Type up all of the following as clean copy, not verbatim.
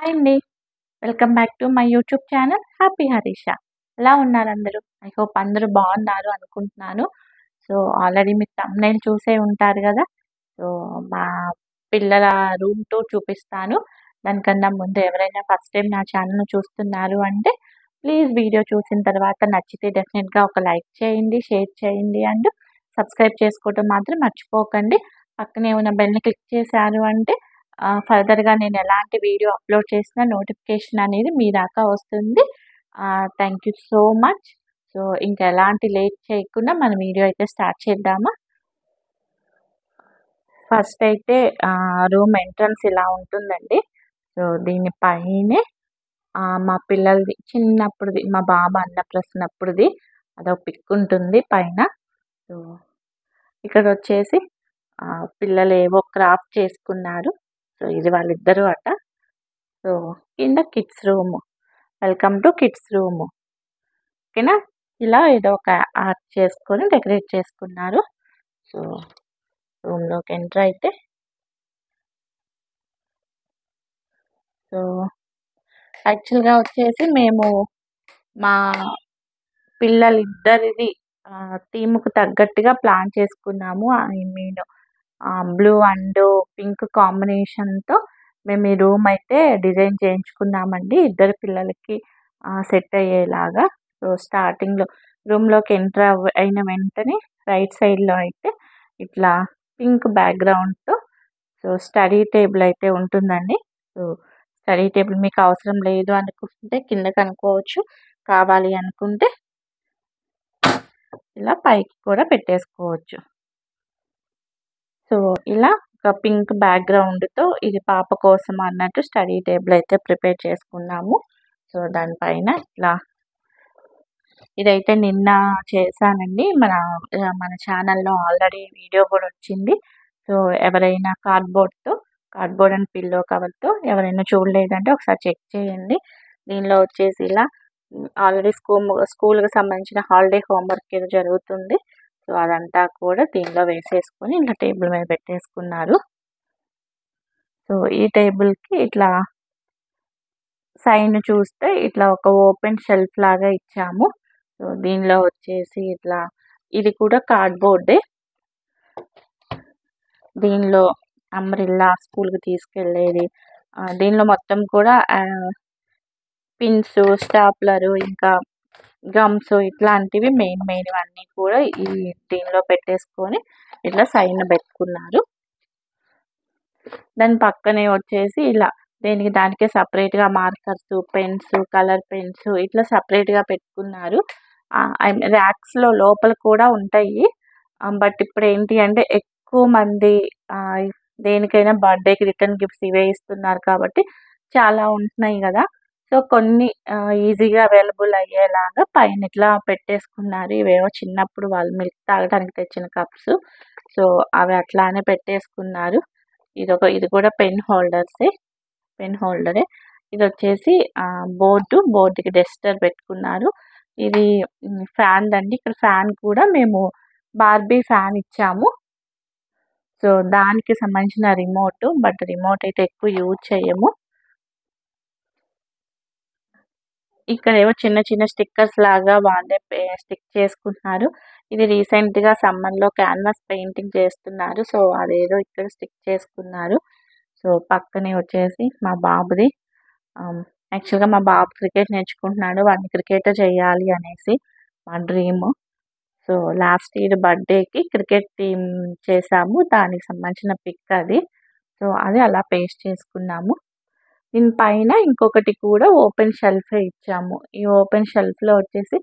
Hi అండి. Welcome back to my YouTube channel happy Harisha. ఎలా ఉన్నారు అందరూ? ఐ హోప్ అందరూ బాగున్నారు అనుకుంటున్నాను. సో, ఆల్రెడీ మీరు థంబ్‌నెయిల్ చూసే ఉంటారు గదా! సో, మా పిల్లల రూమ్ టూర్ చూపిస్తాను. దానికన్నా ముందు ఎవరైనా ఫస్ట్ టైమ్ నా ఛానల్‌ని చూస్తున్నారు అంటే ప్లీజ్ వీడియో చూసిన తర్వాత నచ్చితే డెఫినిట్‌గా ఒక లైక్ చేయండి, షేర్ చేయండి అండ్ సబ్స్క్రైబ్ చేసుకోవడం మాత్రం మర్చిపోకండి. పక్కనే ఉన్న బెల్‌ని క్లిక్ చేశారు అంటే ఫర్దర్‌గా నేను ఎలాంటి వీడియో అప్‌లోడ్ చేసినా నోటిఫికేషన్ అనేది మీ దాకా వస్తుంది. Thank you so much. So, ఇంక ఎలాంటి లేట్ చేయకుండా మన వీడియో అయితే స్టార్ట్ చేద్దామా? ఫస్ట్ అయితే రూమ్ ఎంట్రన్స్ ఇలా ఉంటుందండి. సో, దీని పైనే మా పిల్లలది చిన్నప్పుడుది మా బాబు అన్నప్రాసనప్పుడుది అదొక పిక్ ఉంటుంది పైన. సో, ఇక్కడొచ్చేసి పిల్లలేవో క్రాఫ్ట్ చేసుకున్నారు. సో, ఇది వాళ్ళిద్దరూ అట. సో, కింద kids room. Welcome to kids room. ఓకేనా? ఇలా ఏదో ఒక ఆర్ట్ చేసుకొని డెకరేట్ చేసుకున్నారు. సో, రూమ్‌లోకి ఎంటర్ అయితే సో, యాక్చువల్‌గా వచ్చేసి మేము మా పిల్లలిద్దరిది థీమ్‌కి తగ్గట్టుగా ప్లాన్ చేసుకున్నాము. I mean blue and pink కాంబినేషన్‌తో మేము ఈ రూమ్ అయితే డిజైన్ చేయించుకున్నామండి. ఇద్దరు పిల్లలకి సెట్ అయ్యేలాగా. సో, స్టార్టింగ్‌లో రూమ్‌లోకి ఎంటర్ అయిన వెంటనే రైట్ సైడ్‌లో అయితే ఇట్లా పింక్ బ్యాక్‌గ్రౌండ్‌తో సో, స్టడీ టేబుల్ అయితే ఉంటుందండి. సో, స్టడీ టేబుల్ మీకు అవసరం లేదు అనుకుంటే కిందకి అనుకోవచ్చు. కావాలి అనుకుంటే ఇలా పైకి కూడా పెట్టేసుకోవచ్చు. సో, ఇలా ఒక పింక్ బ్యాక్‌గ్రౌండ్‌తో ఇది పాప కోసం అన్నట్టు స్టడీ టేబుల్ అయితే ప్రిపేర్ చేసుకున్నాము. సో, దానిపైన ఇట్లా ఇదైతే నిన్న చేశానండి. మన ఛానల్‌లో ఆల్రెడీ వీడియో కూడా వచ్చింది. సో, ఎవరైనా కార్డ్‌బోర్డ్ అండ్ పిల్లో కవర్‌తో ఎవరైనా చూడలేదంటే ఒకసారి చెక్ చేయండి. దీనిలో వచ్చేసి ఇలా ఆల్రెడీ స్కూల్‌కి సంబంధించిన హాలిడే హోంవర్క్ ఏదో జరుగుతుంది. సో, అదంతా కూడా దీనిలో వేసేసుకొని ఇలా టేబుల్ మీద పెట్టేసుకున్నారు. సో, ఈ టేబుల్‌కి ఇట్లా సైడ్ చూస్తే ఇట్లా ఒక ఓపెన్ షెల్ఫ్ లాగా ఇచ్చాము. సో, దీనిలో వచ్చేసి ఇట్లా ఇది కూడా కార్డ్‌బోర్డే. దీనిలో అంబ్రెల్లా స్కూల్‌కి తీసుకెళ్ళేది. దీనిలో మొత్తం కూడా పిన్స్, స్టాప్లరు ఇంకా గమ్స్ ఇట్లాంటివి మెయిన్‌వన్నీ కూడా దీనిలో పెట్టేసుకొని ఇట్లా సైడ్‌న పెట్టుకున్నారు. దాని పక్కనే వచ్చేసి ఇలా దానికే సెపరేట్‌గా మార్కర్స్, పెన్స్, కలర్ పెన్స్ ఇట్లా సెపరేట్‌గా పెట్టుకున్నారు. ర్యాక్స్‌లో లోపల కూడా ఉంటాయి. బట్ ఇప్పుడేంటి అంటే ఎక్కువ మంది దేనికైనా బర్త్‌డేకి రిటర్న్ గిఫ్ట్స్ ఇవే ఇస్తున్నారు కాబట్టి చాలా ఉంటున్నాయి గదా! సో, కొన్ని ఈజీగా అవైలబుల్ అయ్యేలాగా పైన ఇట్లా పెట్టేసుకున్నారు. ఇవేవో చిన్నప్పుడు వాళ్ళు మిల్క్ తాగడానికి తెచ్చిన కప్స్. సో, అవి అట్లానే పెట్టేసుకున్నారు. ఇది కూడా పెన్ హోల్డరే. ఇదొచ్చేసి బోర్డ్‌కి డస్టర్ పెట్టుకున్నారు. ఇది ఫ్యాన్‌దండి. ఇక్కడ ఫ్యాన్ కూడా మేము బార్బీ ఫ్యాన్ ఇచ్చాము. సో, దానికి సంబంధించిన బట్ రిమోట్ అయితే ఎక్కువ యూజ్ చేయము. ఇక్కడేవో చిన్న చిన్న స్టిక్కర్స్ లాగా వాళ్ళే స్టిక్ చేసుకుంటున్నారు. ఇది రీసెంట్‌గా సమ్మర్‌లో క్యాన్వాస్ పెయింటింగ్ చేస్తున్నారు. సో, అదేదో ఇక్కడ స్టిక్ చేసుకున్నారు. సో, పక్కనే వచ్చేసి మా బాబుది యాక్చువల్‌గా మా బాబు క్రికెట్ నేర్చుకుంటున్నాడు. వాడిని క్రికెటర్ చేయాలి అనేసి మా డ్రీము. సో, లాస్ట్ ఇయర్ బర్త్‌డేకి క్రికెట్ టీమ్ చేశాము. దానికి సంబంధించిన పిక్ అది. సో, అది అలా పేస్ట్ చేసుకున్నాము. దీని పైన ఇంకొకటి కూడా ఓపెన్ షెల్ఫే ఇచ్చాము. ఈ ఓపెన్ షెల్ఫ్‌లో వచ్చేసి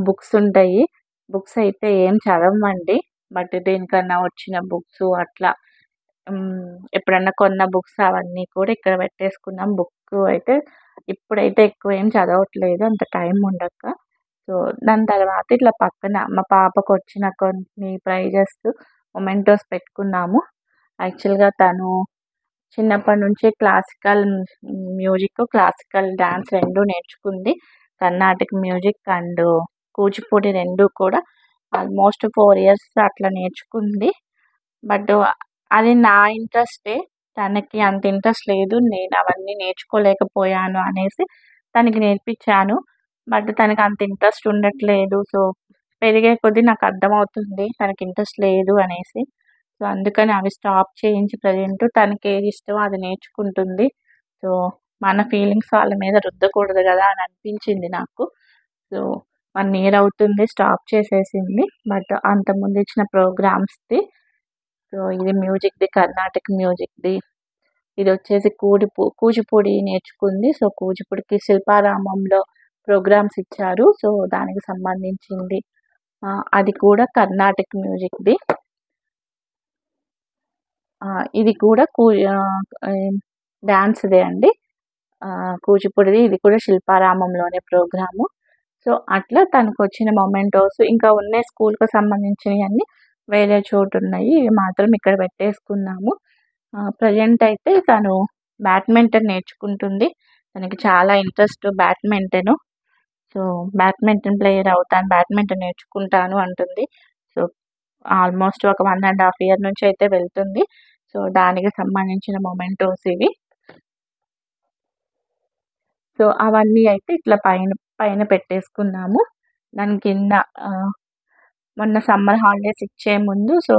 బుక్స్ ఉంటాయి. బుక్స్ అయితే ఏం చదవమండి. బట్ దేనికన్నా వచ్చిన బుక్స్ అట్లా ఎప్పుడన్నా కొన్న బుక్స్ అవన్నీ కూడా ఇక్కడ పెట్టేసుకున్నాం. అయితే ఇప్పుడైతే ఎక్కువ ఏం చదవట్లేదు అంత టైం ఉండక. సో, దాని తర్వాత ఇట్లా పక్కన మా పాపకొచ్చిన కొన్ని ప్రైజెస్, మొమెంటోస్ పెట్టుకున్నాము. యాక్చువల్‌గా తను చిన్నప్పటి నుంచే క్లాసికల్ మ్యూజిక్, క్లాసికల్ డాన్స్ 2 నేర్చుకుంది. కర్ణాటిక్ మ్యూజిక్ అండ్ కూచిపూడి 2 కూడా ఆల్మోస్ట్ 4 ఇయర్స్ అట్లా నేర్చుకుంది. బట్ అది నా ఇంట్రెస్టే. తనకి అంత ఇంట్రెస్ట్ లేదు. నేను అవన్నీ నేర్చుకోలేకపోయాను అనేసి తనకి నేర్పించాను. బట్ తనకి అంత ఇంట్రెస్ట్ ఉండట్లేదు. సో, పెరిగే కొద్దీ నాకు అర్థమవుతుంది తనకి ఇంట్రెస్ట్ లేదు అనేసి. సో, అందుకని అవి స్టాప్ చేయించి ప్రెజెంట్ తనకేది ఇష్టమో అది నేర్చుకుంటుంది. సో, మన ఫీలింగ్స్ వాళ్ళ మీద రుద్దకూడదు గదా అని అనిపించింది నాకు. సో, 1 ఇయర్ అవుతుంది స్టాప్ చేసేసింది. బట్ అంతకుముందు ఇచ్చిన ప్రోగ్రామ్స్‌ది సో, ఇది మ్యూజిక్‌ది కర్ణాటక మ్యూజిక్‌ది. ఇదొచ్చేసి కూచిపూడి నేర్చుకుంది. సో, కూచిపూడికి శిల్పారామంలో ప్రోగ్రామ్స్ ఇచ్చారు. సో, దానికి సంబంధించింది. అది కూడా కర్ణాటక మ్యూజిక్‌ది. ఇది కూడా డాన్స్‌దే అండి. కూచిపూడిది ఇది కూడా శిల్పారామంలోనే ప్రోగ్రాము. సో, అట్లా తనకొచ్చిన మొమెంటోస్ ఇంకా ఉన్నాయి స్కూల్‌కి సంబంధించినయన్నీ వేరే చోటున్నాయి. ఇవి మాత్రం ఇక్కడ పెట్టేసుకున్నాము. ప్రెజెంట్ అయితే తను బ్యాడ్మింటన్ నేర్చుకుంటుంది. తనకి చాలా interest badminton. So, badminton player అవుతాను, బ్యాడ్మింటన్ నేర్చుకుంటాను అంటుంది. సో, ఆల్మోస్ట్ ఒక 1 ½ ఇయర్ నుంచి అయితే వెళ్తుంది. సో, దానికి సంబంధించిన మొమెంటోస్ ఇవి. సో, అవన్నీ అయితే ఇట్లా పైన పైన పెట్టేసుకున్నాము. దాని కింద మొన్న సమ్మర్ హాలిడేస్ ఇచ్చే ముందు సో,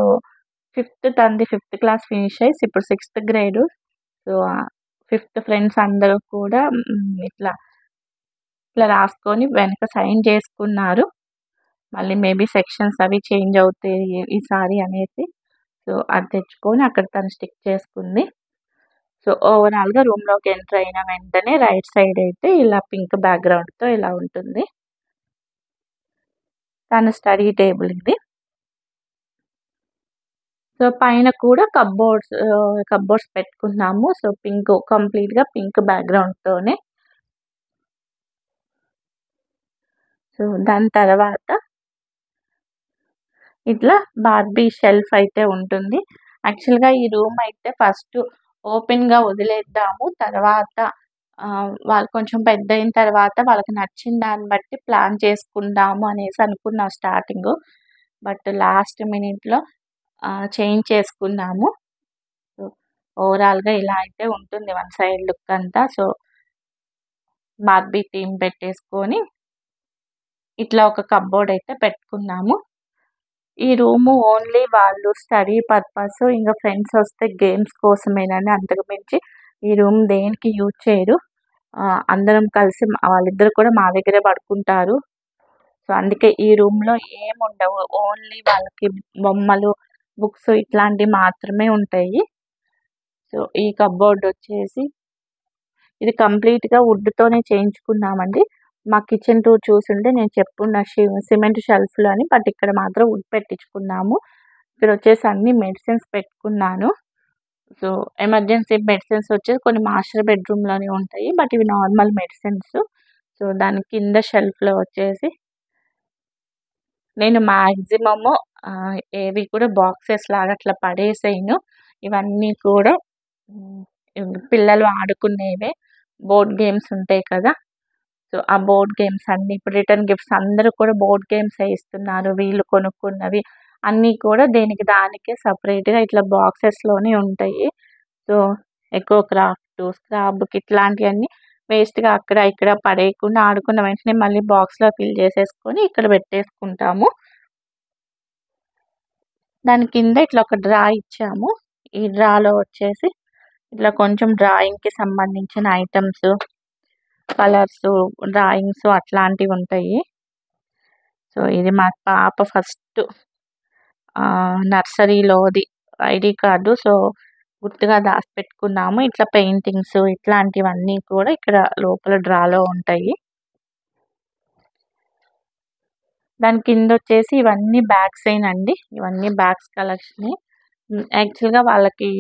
తనది 5th క్లాస్ ఫినిష్ అయ్యి ఇప్పుడు 6th grade. So, 5th friends అందరూ కూడా ఇట్లా రాసుకొని వెనక సైన్ చేసుకున్నారు. మళ్ళీ మేబీ సెక్షన్స్ అవి చేంజ్ అవుతాయి ఈసారి అనేసి. సో, అది తెచ్చుకొని అక్కడ తను స్టిక్ చేసుకుంది. సో, ఓవరాల్‌గా రూమ్‌లోకి ఎంటర్ అయిన వెంటనే రైట్ సైడ్ అయితే ఇలా పింక్ బ్యాక్‌గ్రౌండ్‌తో ఇలా ఉంటుంది. తన స్టడీ టేబుల్ ఇది. సో, పైన కూడా కప్‌బోర్డ్స్ పెట్టుకున్నాము. సో, కంప్లీట్‌గా పింక్ బ్యాక్‌గ్రౌండ్‌తోనే. సో, దాని తర్వాత ఇట్లా బార్బీ షెల్ఫ్ అయితే ఉంటుంది. యాక్చువల్‌గా ఈ రూమ్ అయితే ఫస్ట్ ఓపెన్‌గా వదిలేద్దాము. తర్వాత వాళ్ళు కొంచెం పెద్దయిన తర్వాత వాళ్ళకి నచ్చిన దాన్ని బట్టి ప్లాన్ చేసుకుందాము అనేసి అనుకున్నా స్టార్టింగు. బట్ లాస్ట్ మినిట్‌లో చేంజ్ చేసుకున్నాము. సో, ఓవరాల్‌గా ఇలా అయితే ఉంటుంది వన్ సైడ్ లుక్ అంతా. సో, బార్బీ థీమ్ పెట్టేసుకొని ఇట్లా ఒక కప్‌బోర్డ్ అయితే పెట్టుకున్నాము. ఈ రూము ఓన్లీ వాళ్ళు స్టడీ పర్పస్ ఇంక ఫ్రెండ్స్ వస్తే గేమ్స్ కోసమేనని అంతకు మించి ఈ రూమ్ దేనికి యూజ్ చేయరు. అందరం కలిసి వాళ్ళిద్దరు కూడా మా దగ్గరే పడుకుంటారు. సో, అందుకే ఈ రూమ్‌లో ఏముండవు. ఓన్లీ వాళ్ళకి బొమ్మలు, బుక్స్ ఇట్లాంటివి మాత్రమే ఉంటాయి. సో, ఈ కప్‌బోర్డ్ వచ్చేసి ఇది కంప్లీట్‌గా వుడ్‌తోనే చేయించుకున్నామండి. మా కిచెన్ టూర్ చూసుంటే నేను చెప్పుండ సిమెంట్ షెల్ఫ్‌లు అని. బట్ ఇక్కడ మాత్రం వుడ్ పెట్టించుకున్నాము. ఇక్కడొచ్చేసి అన్ని మెడిసిన్స్ పెట్టుకున్నాను. సో, ఎమర్జెన్సీ మెడిసిన్స్ వచ్చేసి కొన్ని మాస్టర్ బెడ్‌రూమ్‌లోనే ఉంటాయి. బట్ ఇవి నార్మల్ మెడిసిన్స్. సో, దాని కింద షెల్ఫ్‌లో వచ్చేసి నేను మాక్సిమము ఏవి కూడా బాక్సెస్ లాగా అట్లా పడేసేయను. ఇవన్నీ కూడా పిల్లలు ఆడుకునేవే. బోర్డ్ గేమ్స్ ఉంటాయి కదా! సో, ఆ బోర్డ్ గేమ్స్ అన్నీ ఇప్పుడు రిటర్న్ గిఫ్ట్స్ అందరూ కూడా బోర్డ్ గేమ్సే ఇస్తున్నారు. వీళ్ళు కొనుక్కున్నవి అన్నీ కూడా దేనికి దానికే సెపరేట్‌గా ఇట్లా బాక్సెస్‌లోనే ఉంటాయి. So, eco craft, scrap book ఇట్లాంటియన్నీ వేస్ట్‌గా అక్కడ, ఇక్కడ పడేయకుండా ఆడుకున్న వెంటనే మళ్ళీ బాక్స్‌లో ఫిల్ చేసేసుకొని ఇక్కడ పెట్టేసుకుంటాము. దాని కింద ఇట్లా ఒక డ్రా ఇచ్చాము. ఈ డ్రాలో వచ్చేసి ఇట్లా కొంచెం డ్రాయింగ్‌కి సంబంధించిన ఐటెమ్స్, కలర్సు, డ్రాయింగ్స్ అట్లాంటివి ఉంటాయి. సో, ఇది మా పాప ఫస్ట్ నర్సరీలోది ఐడీ కార్డు. సో, గుర్తుగా దాసిపెట్టుకున్నాము. ఇట్లా పెయింటింగ్స్ ఇట్లాంటివన్నీ కూడా ఇక్కడ లోపల డ్రాలో ఉంటాయి. దాని కిందొచ్చేసి ఇవన్నీ బ్యాగ్సేనండి. ఇవన్నీ బ్యాగ్స్ కలెక్షనే. యాక్చువల్‌గా వాళ్ళకి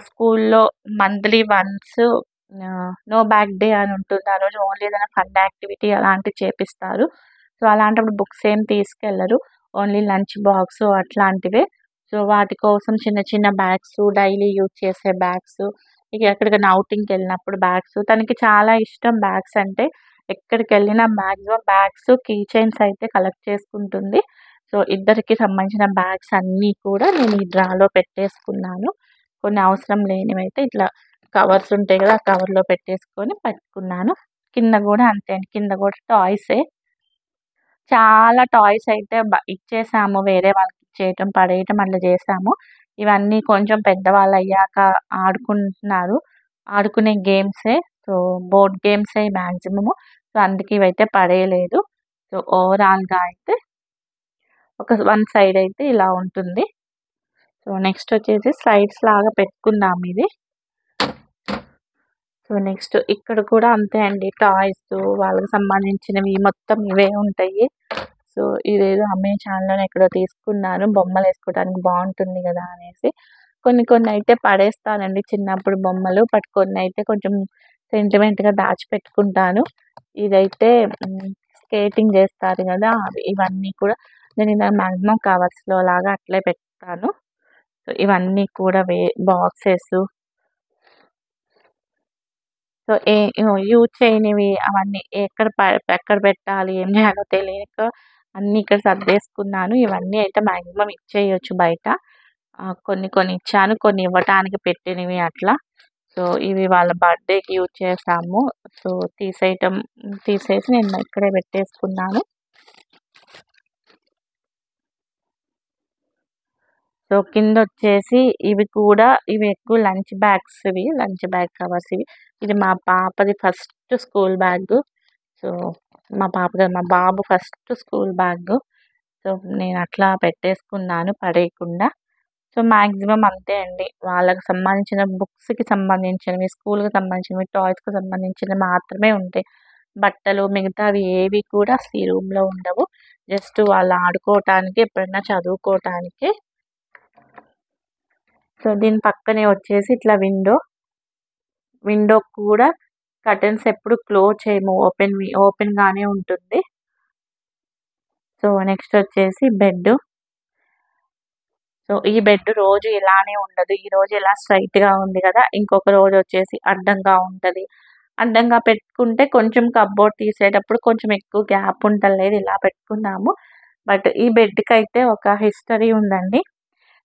స్కూల్లో monthly once no bag day అని ఉంటుంది. ఆ రోజు ఓన్లీ ఏదైనా ఫన్ యాక్టివిటీ అలాంటివి చేపిస్తారు. సో, అలాంటప్పుడు బుక్స్ ఏం తీసుకెళ్లరు. ఓన్లీ లంచ్ బాక్సు అట్లాంటివే. సో, వాటి కోసం చిన్న చిన్న బ్యాగ్సు, డైలీ యూజ్ చేసే బ్యాగ్సు, ఇక ఎక్కడికైనా ఔటింగ్‌కెళ్ళినప్పుడు బ్యాగ్సు. తనకి చాలా ఇష్టం బ్యాగ్స్ అంటే. ఎక్కడికెళ్ళినా మాక్సిమం బ్యాగ్స్, కీ చైన్స్ అయితే కలెక్ట్ చేసుకుంటుంది. సో, ఇద్దరికి సంబంధించిన బ్యాగ్స్ అన్నీ కూడా నేను ఈ డ్రాలో పెట్టేసుకున్నాను. కొన్ని అవసరం లేనివైతే ఇట్లా కవర్స్ ఉంటాయి కదా! ఆ కవర్‌లో పెట్టేసుకొని పెట్టుకున్నాను. కింద గూడా అంతే అండి. కింద గూడా టాయ్సే. చాలా టాయ్స్ అయితే ఇచ్చేసాము. వేరే వాళ్ళకిచ్చేయటం, పడేయటం అట్లా జేసాము. ఇవన్నీ కొంచెం పెద్దవాళ్ళయ్యాక ఆడుకుంటున్నారు. ఆడుకునే గేమ్సే. సో, బోర్డ్ గేమ్సే మాక్సిమము. సో, అందుకే ఇవైతే పడేయలేదు. సో, ఓవరాల్‌గా అయితే వన్ సైడ్ అయితే ఇలా ఉంటుంది. సో, నెక్స్ట్ వచ్చేసి స్లైడ్స్ లాగా పెట్టుకున్నాం ఇది. సో, నెక్స్ట్ ఇక్కడ కూడా అంతే అండి. టాయ్స్ వాళ్ళకి సంబంధించినవి మొత్తం ఇవే ఉంటాయి. సో, ఇదేదో అమెజాన్‌లోనే ఎక్కడో తీసుకున్నాను. బొమ్మలేసుకోవడానికి బావుంటుంది గదా! అనేసి. కొన్ని కొన్ని అయితే పడేస్తానండి చిన్నప్పుడు బొమ్మలు. బట్ కొన్నయితే కొంచెం సెంటిమెంట్‌గా దాచిపెట్టుకుంటాను. ఇదైతే స్కేటింగ్ జేస్తారు గదా! ఇవన్నీ కూడా నేను ఇలా మాక్సిమం కవర్స్‌లో లాగా అట్లే పెడతాను. సో, ఇవన్నీ కూడా బాక్సెసు. సో, యూజ్ చేయనివి అవన్నీ ఎక్కడ పెట్టాలి, ఏం జేయాలో తెలియక అన్నీ ఇక్కడ సర్దేసుకున్నాను. ఇవన్నీ అయితే మాక్సిమం ఇచ్చేయొచ్చు బయట. కొన్ని కొన్ని ఇచ్చాను. కొన్ని ఇవ్వటానికి పెట్టినవి అట్లా. సో, ఇవి వాళ్ళ బర్త్‌డేకి యూజ్ చేసాము. సో, తీసేసి నేను ఇక్కడే పెట్టేసుకున్నాను. సో, కిందొచ్చేసి ఇవి ఎక్కువ లంచ్ బ్యాగ్స్ ఇవి. లంచ్ బ్యాగ్ కవర్స్ ఇవి. ఇది మా పాపది ఫస్ట్ స్కూల్ బ్యాగు. సో, మా పాప కాదు మా బాబు ఫస్ట్ స్కూల్ బ్యాగు. సో, నేనట్లా పెట్టేసుకున్నాను పడేయకుండా. సో, మాక్సిమం అంతే అండి. వాళ్ళకి సంబంధించిన బుక్స్‌కి సంబంధించినవి, స్కూల్‌కి సంబంధించినవి, టాయ్స్‌కి సంబంధించినవి మాత్రమే ఉంటాయి. బట్టలు మిగతావి ఏవి కూడా అసలు ఈ రూమ్‌లో ఉండవు. జస్ట్ వాళ్ళు ఆడుకోవటానికి, ఎప్పుడన్నా చదువుకోవటానికే. సో, దీని పక్కనే వచ్చేసి ఇట్లా విండో కూడా కర్టెన్స్ ఎప్పుడు క్లోజ్ చేయము. ఓపెన్‌గానే ఉంటుంది. సో, నెక్స్ట్ వచ్చేసి బెడ్డు. సో, ఈ బెడ్ రోజు ఇలానే ఉండదు. ఈరోజు ఇలా స్ట్రెయిట్‌గా ఉంది గదా! ఇంకొక రోజొచ్చేసి అడ్డంగా ఉంటది. అడ్డంగా పెట్టుకుంటే కొంచెం కప్‌బోర్డ్ తీసేటప్పుడు కొంచెం ఎక్కువ గ్యాప్ ఉంటలేదు. ఇలా పెట్టుకున్నాము. బట్ ఈ బెడ్‌కైతే ఒక హిస్టరీ ఉందండి.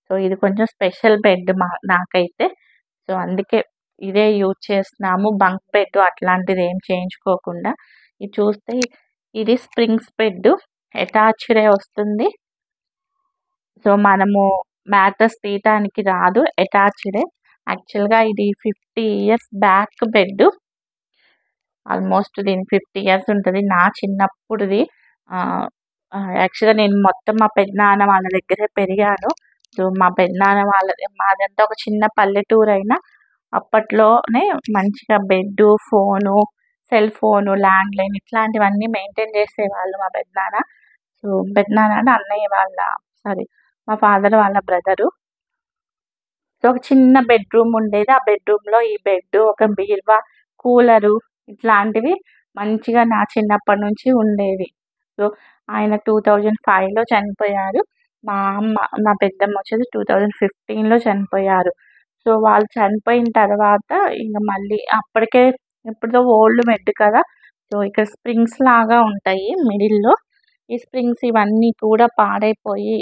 సో, ఇది కొంచెం స్పెషల్ బెడ్ నాకైతే. సో, అందుకే ఇదే యూజ్ చేస్తున్నాము. బంక్ బెడ్ అట్లాంటిదేం చేయించుకోకుండా. ఇది చూస్తే ఇది స్ప్రింగ్స్ బెడ్. అటాచ్‌డే వస్తుంది. సో, మనము మ్యాట్రెస్ తీయటానికి రాదు. అటాచ్‌డే. యాక్చువల్‌గా ఇది 50 ఇయర్స్ బ్యాక్ బెడ్. ఆల్మోస్ట్ దీనికి 50 ఇయర్స్ ఉంటది. నా చిన్నప్పుడుది. ఆహ్, యాక్చువల్‌గా నేను మొత్తం మా పెదనాన్న వాళ్ళ దగ్గరే పెరిగాను. సో, మా పెదనాన్న వాళ్ళది మాదంతా ఒక చిన్న పల్లెటూరైనా అప్పట్లోనే మంచిగా బెడ్డు, సెల్ ఫోను, ల్యాండ్‌లైన్ ఇట్లాంటివన్నీ మెయింటైన్ చేసేవాళ్ళు మా పెదనాన్న. సో, పెదనాన్న అంటే అన్నయ్య వాళ్ళ సారీ మా ఫాదర్ వాళ్ళ బ్రదరు. సో, ఒక చిన్న బెడ్‌రూమ్ ఉండేది. ఆ బెడ్‌రూమ్‌లో ఈ బెడ్డు, ఒక బీరువా, కూలరు ఇట్లాంటివి మంచిగా నా చిన్నప్పటి నుంచి ఉండేవి. సో, ఆయన 2005లో చనిపోయారు. మా పెద్దమ్మ వచ్చేసి 2015లో చనిపోయారు. సో, వాళ్ళు చనిపోయిన తర్వాత ఇంక మళ్ళీ అప్పటికే ఎప్పుడుదో ఓల్డ్ బెడ్ కదా! సో, ఇక్కడ స్ప్రింగ్స్ లాగా ఉంటాయి మిడిల్‌లో. ఈ స్ప్రింగ్స్ ఇవన్నీ కూడా పాడైపోయి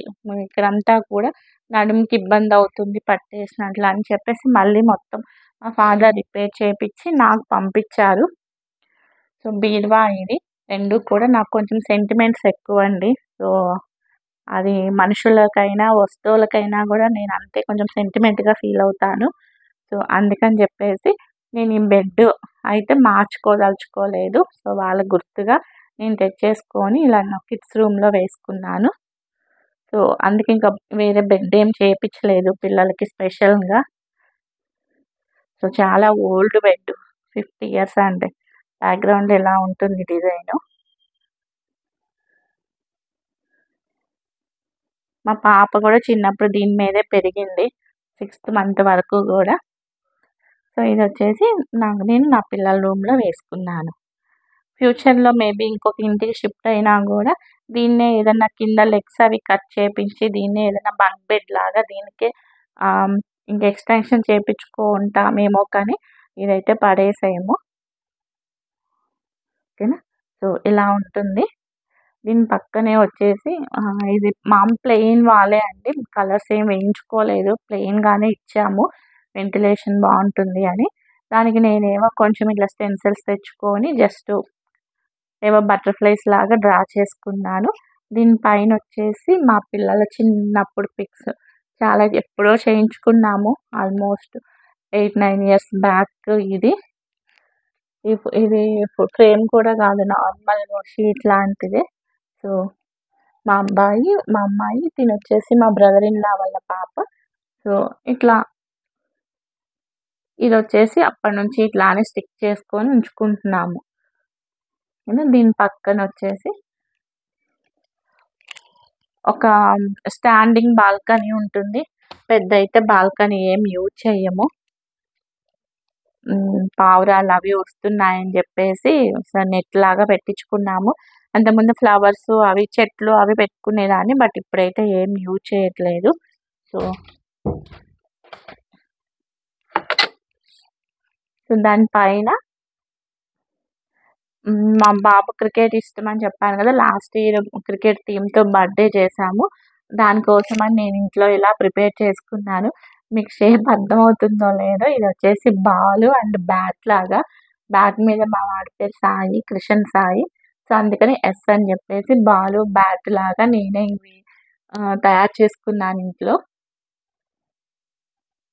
ఇక్కడంతా కూడా నడుముకి ఇబ్బందవుతుంది పట్టేసినట్లు అని చెప్పేసి మళ్ళీ మొత్తం మా ఫాదర్ రిపేర్ చేపిచ్చి నాకు పంపించారు. సో, బీరువా ఇది 2 కూడా నాకు కొంచెం సెంటిమెంట్స్ ఎక్కువండి. సో, అది మనుషులకైనా, వస్తువులకైనా గూడా నేను అంతే కొంచెం సెంటిమెంట్‌గా ఫీల్ అవుతాను. సో, అందుకని జెప్పేసి నేను ఈ బెడ్ అయితే మార్చుకోదలుచుకోలేదు. సో, వాళ్ళ గుర్తుగా నేను తెచ్చేసుకొని ఇలా నా కిడ్స్ రూమ్‌లో వేసుకున్నాను. సో, అందుకే ఇంకా వేరే బెడ్ ఏం చేపిచ్చలేదు పిల్లలకి స్పెషల్‌గా. సో, చాలా ఓల్డ్ బెడ్ 50 ఇయర్స్ అంటే బ్యాక్‌గ్రౌండ్ ఇలా ఉంటుంది డిజైను. మా పాప గూడా చిన్నప్పుడు దీని మీదే పెరిగింది. 6థ్ మంత్ వరకు గూడా. సో, ఇదొచ్చేసి నేను నా పిల్లల రూమ్‌లో వేసుకున్నాను. ఫ్యూచర్‌లో మేబీ ఇంకొక ఇంటికి షిఫ్ట్ అయినా గూడా దీన్నే ఏదన్నా కింద లెగ్స్ అవి కట్ చేపించి దీన్నే ఏదైనా బంక్ బెడ్ లాగా దీనికే ఆహ్, ఇంక ఎక్స్‌టెన్షన్ చేపించుకుంటామేమో కానీ ఇదైతే పడేసేయము. ఓకేనా. సో, ఇలా ఉంటుంది. దీని పక్కనే వచ్చేసి ఇది ప్లెయిన్ వాలే అండి. కలర్స్ ఏం వేయించుకోలేదు. ప్లెయిన్‌గానే ఇచ్చాము. వెంటిలేషన్ బాగుంటుంది అని. దానికి నేనేమో కొంచెం ఇట్లా స్టెన్సిల్స్ తెచ్చుకొని జస్ట్ ఏవో బటర్ఫ్లైస్ లాగా డ్రా చేసుకున్నాను. దీనిపైన వచ్చేసి మా పిల్లల చిన్నప్పుడు పిక్స్ చాలా ఎప్పుడో చేయించుకున్నాము. ఆల్మోస్ట్ 8, 9 ఇయర్స్ బ్యాక్ ఇది. ఇది ఫ్రేమ్ కూడా కాదు, నార్మల్ షీట్ లాంటిదే. సో మా అమ్మాయి తినొచ్చేసి మా బ్రదర్ ఇన్ లా వాళ్ళ పాప. సో ఇట్లా ఇది వచ్చేసి అప్పటి నుంచి ఇట్లానే స్టిక్ చేసుకొని ఉంచుకుంటున్నాము. దీని పక్కన వచ్చేసి ఒక స్టాండింగ్ బాల్కనీ ఉంటుంది. పెద్ద అయితే బాల్కనీ ఏం యూజ్ చేయము. పావురాలు అవి వస్తున్నాయని చెప్పేసి నెట్ లాగా పెట్టించుకున్నాము. అంతకుముందు ఫ్లవర్స్ అవి చెట్లు అవి పెట్టుకునేదాన్ని, బట్ ఇప్పుడైతే ఏం యూజ్ చేయట్లేదు. సో దానిపైన మా బాబు క్రికెట్ ఇష్టం అని చెప్పాను కదా, లాస్ట్ ఇయర్ క్రికెట్ థీమ్తో బర్త్డే చేశాము. దానికోసమని నేను ఇంట్లో ఇలా ప్రిపేర్ చేసుకున్నాను. మీకు షేప్ అర్థమవుతుందో లేదో, ఇది వచ్చేసి బాల్ అండ్ బ్యాట్ లాగా. బ్యాట్ మీద మా వాడి పేరు సాయి, కృష్ణ సాయి. సో అందుకని ఎస్ అని చెప్పేసి బాల్ బ్యాట్ లాగా నేనే ఇవి తయారు చేసుకున్నాను ఇంట్లో.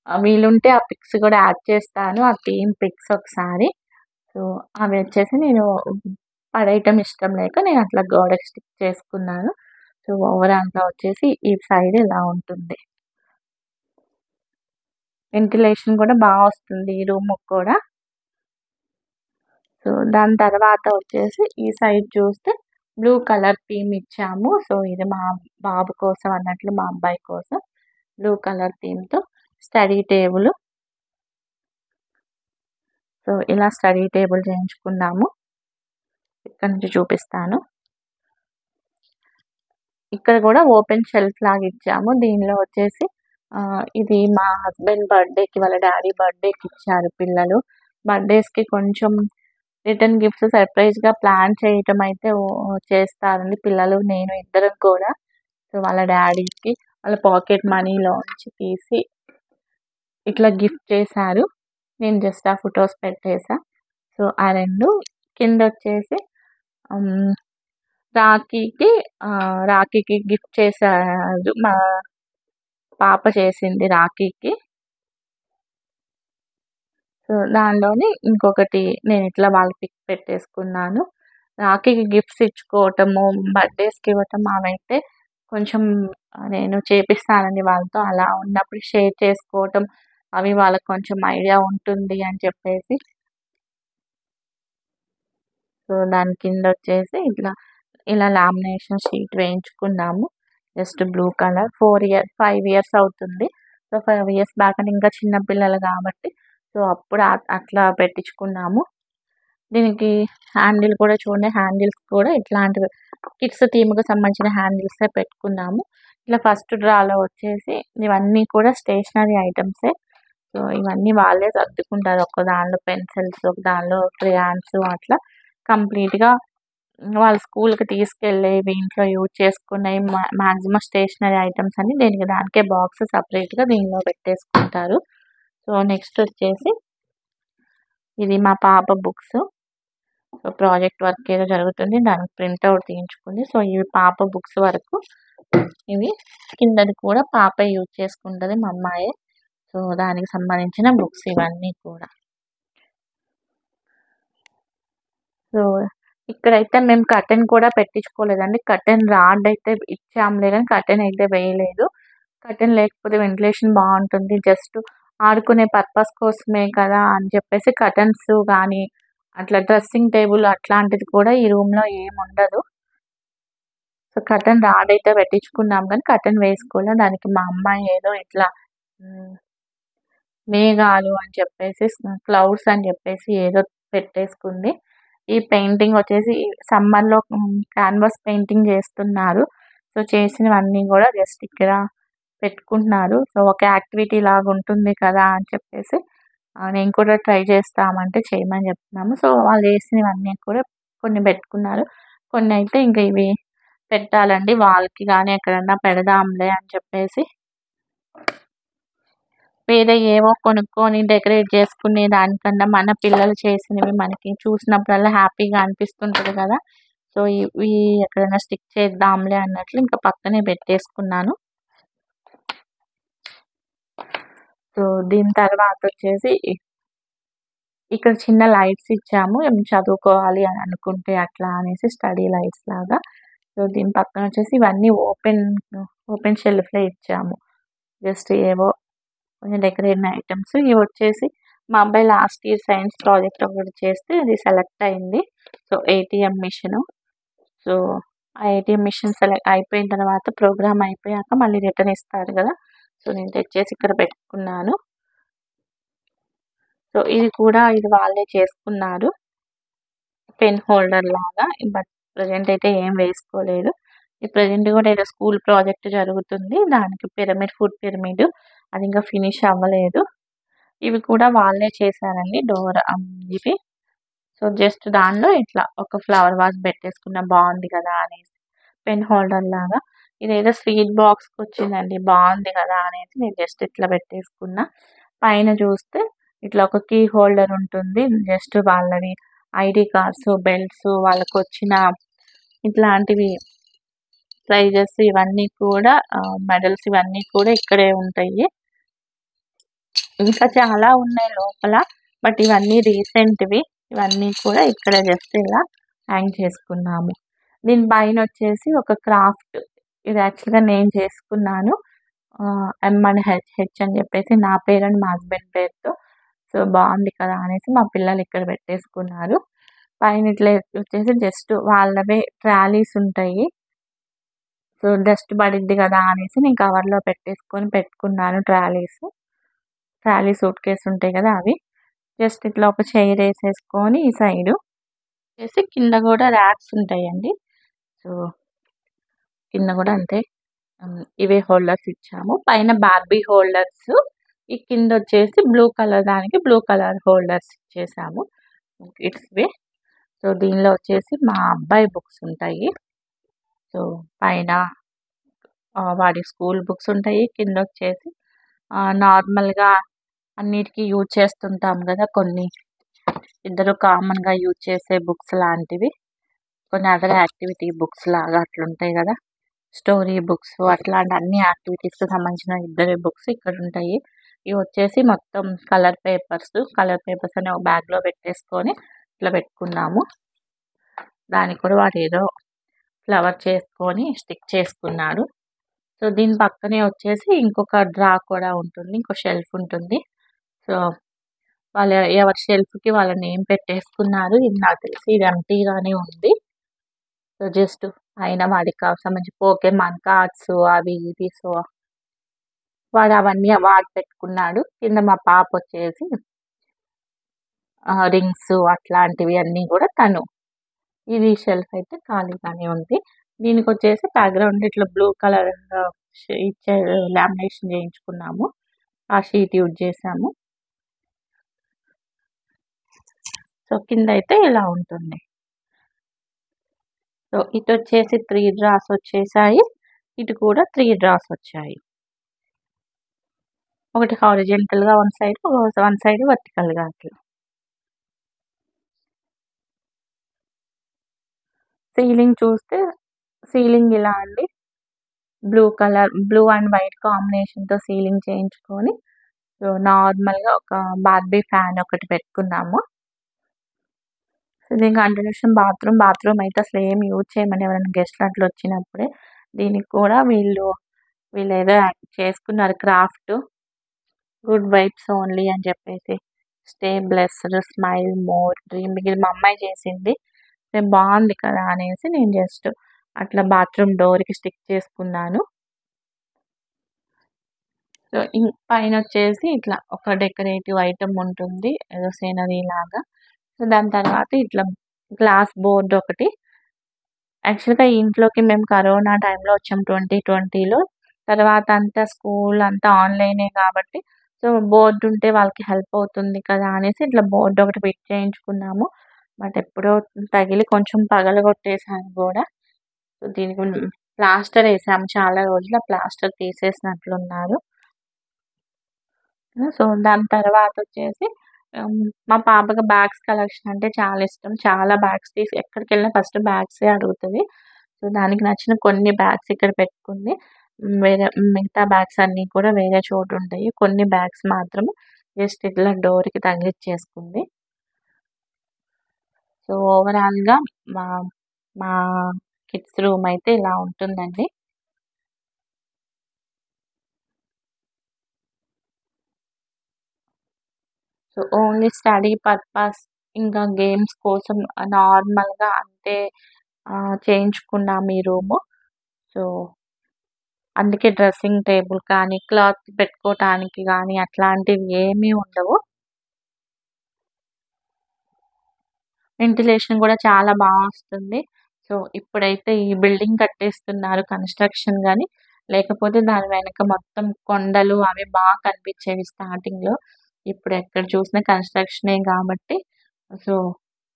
వీలుంటే ఆ పిక్స్ కూడా యాడ్ చేస్తాను, ఆ థీమ్ పిక్స్ ఒకసారి. సో అవి వచ్చేసి నేను పడేయటం ఇష్టం లేక నేను అట్లా గోడకి స్టిక్ చేసుకున్నాను. సో ఓవరాల్గా వచ్చేసి ఈ సైడ్ ఇలా ఉంటుంది. వెంటిలేషన్ కూడా బాగా వస్తుంది ఈ రూమ్ కూడా. సో దాని తర్వాత వచ్చేసి ఈ సైడ్ చూస్తే బ్లూ కలర్ థీమ్ ఇచ్చాము. సో ఇది మా బాబు కోసం అన్నట్లు, మా అబ్బాయి కోసం బ్లూ కలర్ థీమ్తో స్టడీ టేబుల్. సో ఇలా స్టడీ టేబుల్ చేయించుకున్నాము. ఇక్కడ నుంచి చూపిస్తాను. ఇక్కడ కూడా ఓపెన్ షెల్ఫ్ లాగా ఇచ్చాము. దీనిలో వచ్చేసి ఇది మా హస్బెండ్ బర్త్డేకి, వాళ్ళ డాడీ బర్త్డేకి ఇచ్చారు పిల్లలు. బర్త్డేస్కి కొంచెం రిటర్న్ గిఫ్ట్స్ సర్ప్రైజ్గా ప్లాన్ చేయటం అయితే చేస్తారండి పిల్లలు, నేను ఇద్దరం కూడా. సో వాళ్ళ డాడీకి వాళ్ళ పాకెట్ మనీలోంచి తీసి ఇట్లా గిఫ్ట్ చేశారు. నేను జస్ట్ ఆ ఫొటోస్ పెట్టేసా. సో ఆ రెండు కింద వచ్చేసి రాఖీకి గిఫ్ట్ చేశారు, మా పాప చేసింది రాఖీకి. సో దానిలోని ఇంకొకటి నేను ఇట్లా వాళ్ళ పిక్ పెట్టేసుకున్నాను. రాఖీకి గిఫ్ట్స్ ఇచ్చుకోవటము, బర్త్డేస్కి ఇవ్వటం అవైతే కొంచెం నేను చేపిస్తానండి వాళ్ళతో. అలా ఉన్నప్పుడు షేర్ చేసుకోవటం అవి వాళ్ళకి కొంచెం ఐడియా ఉంటుంది అని చెప్పేసి. సో దాని కింద వచ్చేసి ఇలా లామినేషన్ షీట్ వేయించుకున్నాము. Just blue colour. 5 ఇయర్స్ అవుతుంది. సో 5 ఇయర్స్ బ్యాక్ అంటే ఇంకా చిన్నపిల్లలు కాబట్టి సో అప్పుడు అట్లా పెట్టించుకున్నాము. దీనికి హ్యాండిల్ కూడా చూడండి, హ్యాండిల్స్ కూడా ఇట్లాంటివి కిడ్స్ థీమ్కి సంబంధించిన హ్యాండిల్సే పెట్టుకున్నాము. ఇట్లా ఫస్ట్ డ్రాలో వచ్చేసి ఇవన్నీ కూడా స్టేషనరీ ఐటమ్సే. సో ఇవన్నీ వాళ్ళే సర్దుకుంటారు. ఒక దానిలో పెన్సిల్స్, ఒక దానిలో క్రేయాన్స్, అట్లా కంప్లీట్గా వాళ్ళ స్కూల్కి తీసుకెళ్ళేవి, ఇంట్లో యూజ్ చేసుకునేవి మ్యాక్సిమం స్టేషనరీ ఐటమ్స్ అని దానికే బాక్స్ సపరేట్గా దీనిలో పెట్టేసుకుంటారు. సో నెక్స్ట్ వచ్చేసి ఇది మా పాప బుక్స్. సో ప్రాజెక్ట్ వర్క్ ఏదో జరుగుతుంది, దానికి ప్రింట్అవుట్ తీయించుకుంది. సో ఇవి పాప బుక్స్ వరకు. ఇవి కిందది కూడా పాప యూజ్ చేసుకుంటుంది, మా అమ్మాయే. సో దానికి సంబంధించిన బుక్స్ ఇవన్నీ కూడా. సో ఇక్కడైతే మేము కర్టెన్ కూడా పెట్టించుకోలేదండి. కర్టెన్ రాడ్ అయితే ఇచ్చాములే కానీ కర్టెన్ అయితే వేయలేదు. కర్టెన్ లేకపోతే వెంటిలేషన్ బాగుంటుంది, జస్ట్ ఆడుకునే పర్పస్ కోసమే కదా అని చెప్పేసి కర్టన్స్ కానీ అట్లా డ్రెస్సింగ్ టేబుల్ అట్లాంటిది కూడా ఈ రూమ్లో ఏముండదు. సో కర్టెన్ రాడ్ అయితే పెట్టించుకున్నాం కానీ కర్టెన్ వేసుకోలేదు. దానికి మా అమ్మాయి ఏదో ఇట్లా మేఘాలు అని చెప్పేసి, క్లౌడ్స్ అని చెప్పేసి ఏదో పెట్టేసుకుంది. ఈ పెయింటింగ్ వచ్చేసి సమ్మర్లో క్యాన్వాస్ పెయింటింగ్ చేస్తున్నారు. సో చేసినవన్నీ కూడా జస్ట్ ఇక్కడ పెట్టుకుంటున్నారు. సో ఒక యాక్టివిటీ లాగా ఉంటుంది కదా అని చెప్పేసి నేను కూడా ట్రై చేస్తామంటే చేయమని చెప్తున్నాము. సో వాళ్ళు వేసినవన్నీ కూడా కొన్ని పెట్టుకున్నారు, కొన్ని అయితే ఇంకా ఇవి పెట్టాలండి వాళ్ళకి కానీ ఎక్కడన్నా పెడదాంలే అని చెప్పేసి. వేరే ఏవో కొనుక్కొని డెకరేట్ చేసుకునే దానికన్నా మన పిల్లలు చేసినవి మనకి చూసినప్పుడల్లా హ్యాపీగా అనిపిస్తుంటది కదా! సో, ఇవి ఎక్కడైనా స్టిక్ చేద్దాంలే అన్నట్లు ఇంకా పక్కనే పెట్టేసుకున్నాను. సో, దీని తర్వాతొచ్చేసి ఇక్కడ చిన్న లైట్స్ ఇచ్చాము. చదువుకోవాలి అని అనుకుంటే అట్లా అనేసి స్టడీ లైట్స్ లాగా. సో, దీని పక్కన వచ్చేసి ఇవన్నీ ఓపెన్ షెల్ఫ్‌లే ఇచ్చాము. జస్ట్ ఏవో కొంచెం డెకరేషన్ ఐటెమ్స్. ఇవొచ్చేసి మా అబ్బాయి లాస్ట్ ఇయర్ సైన్స్ ప్రాజెక్ట్ ఒకటి చేస్తే అది సెలెక్ట్ అయింది. So, ATM machine. సో, ఆ ఏటీఎం మిషన్ అయిపోయిన తర్వాత ప్రోగ్రామ్ అయిపోయాక మళ్ళీ రిటర్న్ ఇస్తారు గదా! సో, నేను తెచ్చేసి ఇక్కడ పెట్టుకున్నాను. సో, ఇది వాళ్ళే చేసుకున్నారు. పెన్ హోల్డర్ లాగా. బట్ ప్రెజెంట్ అయితే ఏం వేసుకోలేదు. ప్రెజెంట్ కూడా ఏదో స్కూల్ ప్రాజెక్ట్ జరుగుతుంది. దానికి ఫుడ్ పిరమిడ్ అది ఇంకా ఫినిష్ అవ్వలేదు. ఇవి కూడా వాళ్ళే చేశారండి. ఇవి. సో, జస్ట్ దానిలో ఇట్లా ఒక ఫ్లవర్ వాజ్ పెట్టేసుకున్న బాగుంది కదా అనేసి. పెన్ హోల్డర్ లాగా. ఇదేదో స్వీట్ బాక్స్‌కి వచ్చిందండి. బాగుంది కదా అనేసి నేను జస్ట్ ఇట్లా పెట్టేసుకున్నా. పైన చూస్తే ఇట్లా ఒక కీ హోల్డర్ ఉంటుంది. జస్ట్ వాళ్ళవి ఐడీ కార్డ్స్, బెల్ట్స్, వాళ్ళకొచ్చిన ఇట్లాంటివి ప్రైజెస్ ఇవన్నీ కూడా మెడల్స్ ఇవన్నీ కూడా ఇక్కడే ఉంటాయి. ఇంకా చాలా ఉన్నాయి లోపల. బట్ ఇవన్నీ రీసెంట్‌వి. ఇవన్నీ కూడా ఇక్కడ జస్ట్ ఇలా హ్యాంగ్ చేసుకున్నాము. దీని పైనొచ్చేసి ఒక క్రాఫ్ట్. ఇది యాక్చువల్‌గా నేను చేసుకున్నాను. ఎమ్ అండ్ హెచ్ అని చెప్పేసి నా పేరు అండ్ మా హస్బెండ్ పేరుతో. సో, బాగుంది కదా అనేసి మా పిల్లలు ఇక్కడ పెట్టేసుకున్నారు. పైన ఇట్లా వచ్చేసి జస్ట్ వాళ్ళవే ట్రాలీస్ ఉంటాయి. సో, డస్ట్ పడిద్ది కదా అనేసి నేను కవర్‌లో పెట్టేసుకొని పెట్టుకున్నాను ట్రాలీస్. ట్రాలీ సూట్‌కేస్ ఉంటాయి కదా! అవి. జస్ట్ ఇట్లా ఒక చైర్ ఏసేసుకొని ఈ సైడు కింద కూడా ర్యాక్స్ ఉంటాయండి. సో, కింద కూడా అంతే. ఇవే హోల్డర్స్ ఇచ్చాము. పైన బార్బీ హోల్డర్స్. ఈ కిందొచ్చేసి బ్లూ కలర్ హోల్డర్స్ ఇచ్చేసాము. కిడ్స్‌వి. సో, దీనిలో వచ్చేసి మా అబ్బాయి బుక్స్ ఉంటాయి. సో, పైన వాడి స్కూల్ బుక్స్ ఉంటాయి. కిందొచ్చేసి నార్మల్‌గా అన్నిటికి యూజ్ చేస్తుంటాం గదా! కొన్ని ఇద్దరు కామన్‌గా యూజ్ చేసే బుక్స్ లాంటివి. కొన్ని అదర్ యాక్టివిటీ బుక్స్ లాగా అట్లుంటాయి గదా! స్టోరీ బుక్స్ అట్లాంటి అన్ని యాక్టివిటీస్‌కి సంబంధించిన ఇద్దరి బుక్స్ ఇక్కడుంటాయి. ఇవొచ్చేసి మొత్తం కలర్ పేపర్స్. కలర్ పేపర్స్ అన్ని ఒక బ్యాగ్‌లో పెట్టేసుకొని ఇట్లా పెట్టుకున్నాము. దానికి కూడా వాడేదో ఫ్లవర్ చేసుకొని స్టిక్ చేసుకున్నాడు. సో, దీని పక్కనే వచ్చేసి ఇంకొక డ్రా కూడా ఉంటుంది. ఇంకో షెల్ఫ్ ఉంటుంది. సో, ఎవరి షెల్ఫ్‌కి వాళ్ళ నేమ్ పెట్టేసుకున్నారు. ఇది నాకు తెలిసి ఇది ఎంప్టీగానే ఉంది. సో, జస్ట్ పైన వాడికి సంబంధించి పోకెమాన్ కార్డ్స్ అవి ఇవి. సో, వాడు అవన్నీ పెట్టుకున్నాడు. కింద మా పాపొచ్చేసి రింగ్స్ అట్లాంటివి అన్నీ కూడా తను. ఇది షెల్ఫ్ అయితే ఖాళీగానే ఉంది. దీనికొచ్చేసి బ్యాక్‌గ్రౌండ్ ఇట్లా బ్లూ కలర్ ఇచ్చారు. లామినేషన్ చేయించుకున్నాము. ఆ షీట్ యూజ్ చేశాము. సో, కిందయితే ఇలా ఉంటుంది. సో, ఇటొచ్చేసి 3 డ్రాస్ వచ్చేసాయి. ఇటు కూడా 3 డ్రాస్ వచ్చాయి. ఒకటి హారిజాంటల్‌గా వన్ సైడ్ వర్టికల్‌గా అట్లా. సీలింగ్ ఇలా అండి. బ్లూ అండ్ వైట్ కాంబినేషన్‌తో సీలింగ్ చేయించుకొని సో, నార్మల్‌గా ఒక బార్బీ ఫ్యాన్ ఒకటి పెట్టుకున్నాము. దీని కంటిన్యూషన్ బాత్రూమ్ అయితే అసలేం యూజ్ చేయమండి. ఎవరైనా గెస్ట్‌లు అట్లా వచ్చినప్పుడే. దీనికి కూడా వీళ్ళేదో చేసుకున్నారు క్రాఫ్ట్. గుడ్ వైబ్స్ ఓన్లీ అని చెప్పేసి. Stay blessed, smile more, dream big ఇది మా అమ్మాయి చేసింది. బాగుంది కదా అనేసి నేను జస్ట్ అట్లా బాత్రూమ్ డోర్‌కి స్టిక్ చేసుకున్నాను. సో, పైనొచ్చేసి ఇట్లా ఒక డెకరేటివ్ ఐటెమ్ ఉంటుంది. ఏదో సీనరీ లాగా. సో, దాని తర్వాత ఇట్లా గ్లాస్ బోర్డ్ ఒకటి. యాక్చువల్‌గా ఈ ఇంట్లోకి మేము కరోనా టైంలో వచ్చాం 2020లో. తర్వాత అంతా స్కూల్ అంతా ఆన్‌లైనే కాబట్టి సో, బోర్డ్ ఉంటే వాళ్ళకి హెల్ప్ అవుతుంది కదా అనేసి ఇట్లా బోర్డ్ ఒకటి ఫిట్ చేయించుకున్నాము. బట్ ఎప్పుడో తగిలి కొంచెం పగలగొట్టేసాను గూడా. సో, దీనికి ప్లాస్టర్ ఏసాము చాలా రోజులు. ఆ ప్లాస్టర్ తీసేసినట్లున్నారు. సో, దాని తర్వాతొచ్చేసి మా పాపకి బ్యాగ్స్ కలెక్షన్ అంటే చాలా ఇష్టం. చాలా బ్యాగ్స్ తీసి ఎక్కడికెళ్ళినా ఫస్ట్ బ్యాగ్సే అడుగుతది. సో, దానికి నచ్చిన కొన్ని బ్యాగ్స్ ఇక్కడ పెట్టుకుంది. వేరే మిగతా బ్యాగ్స్ అన్నీ కూడా వేరే చోటుంటాయి. కొన్ని బ్యాగ్స్ మాత్రం జస్ట్ ఇట్లా డోర్‌కి తగిలిచ్చేసుకుంది. సో, ఓవరాల్‌గా మా మా కిడ్స్ రూమ్ అయితే ఇలా ఉంటుందండి. సో, ఓన్లీ స్టడీ పర్పస్ ఇంకా గేమ్స్ కోసం నార్మల్‌గా అంతే చేయించుకున్నాం ఈ రూము. సో, అందుకే డ్రెస్సింగ్ టేబుల్ కానీ, క్లాత్ పెట్టుకోటానికి గానీ అట్లాంటివి ఏమీ ఉండవు. వెంటిలేషన్ గూడా చాలా వస్తుంది. సో, ఇప్పుడైతే ఈ బిల్డింగ్ కట్టేస్తున్నారు కన్‌స్ట్రక్షన్ గాని, లేకపోతే దాని వెనక మొత్తం కొండలు అవి కనిపిచ్చేవి స్టార్టింగ్‌లో. ఇప్పుడెక్కడ చూసినా కన్‌స్ట్రక్షనే గాబట్టి, సో,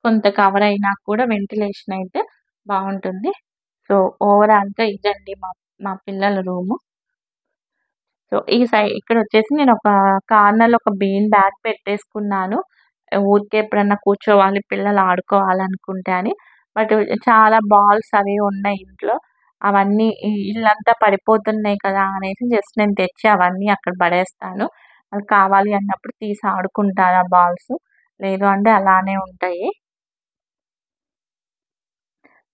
కొంత కవర్ అయినా కూడా వెంటిలేషన్ అయితే బావుంటుంది. సో, ఓవరాల్‌గా ఇదండి మా మా పిల్లల రూము. సో, ఇక్కడొచ్చేసి నేనొక కార్నర్‌లో ఒక బీన్ బ్యాగ్ పెట్టేసుకున్నాను. ఊరికే ఎప్పుడన్నా కూర్చోవాలి, పిల్లలు ఆడుకోవాలనుకుంటే అని. బట్ చాలా బాల్స్ అవి ఉన్నాయి ఇంట్లో. అవన్నీ ఇల్లంతా పడిపోతున్నాయి కదా! అనేసి జస్ట్ నేను తెచ్చి అవన్నీ అక్కడ పడేస్తాను. వాళ్ళు కావాలి అన్నప్పుడు తీసి ఆడుకుంటారు ఆ బాల్స్. లేదు అంటే అలానే ఉంటాయి.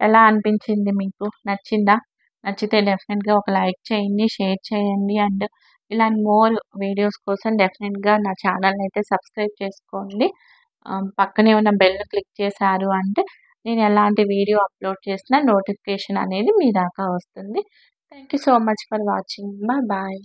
ఎలా అనిపించింది మీకు? నచ్చిందా? నచ్చితే డెఫినిట్‌గా ఒక లైక్ చేయండి, షేర్ చేయండి. అండ్ ఇలాంటి మోర్ వీడియోస్ కోసం డెఫినిట్‌గా నా ఛానెల్‌నయితే సబ్స్క్రైబ్ చేసుకోండి. పక్కనే ఉన్న బెల్ క్లిక్ చేశారు అంటే నేను ఎలాంటి వీడియో అప్‌లోడ్ చేసినా నోటిఫికేషన్ అనేది మీ దాకా వస్తుంది. Thank you so much for watching. Bye.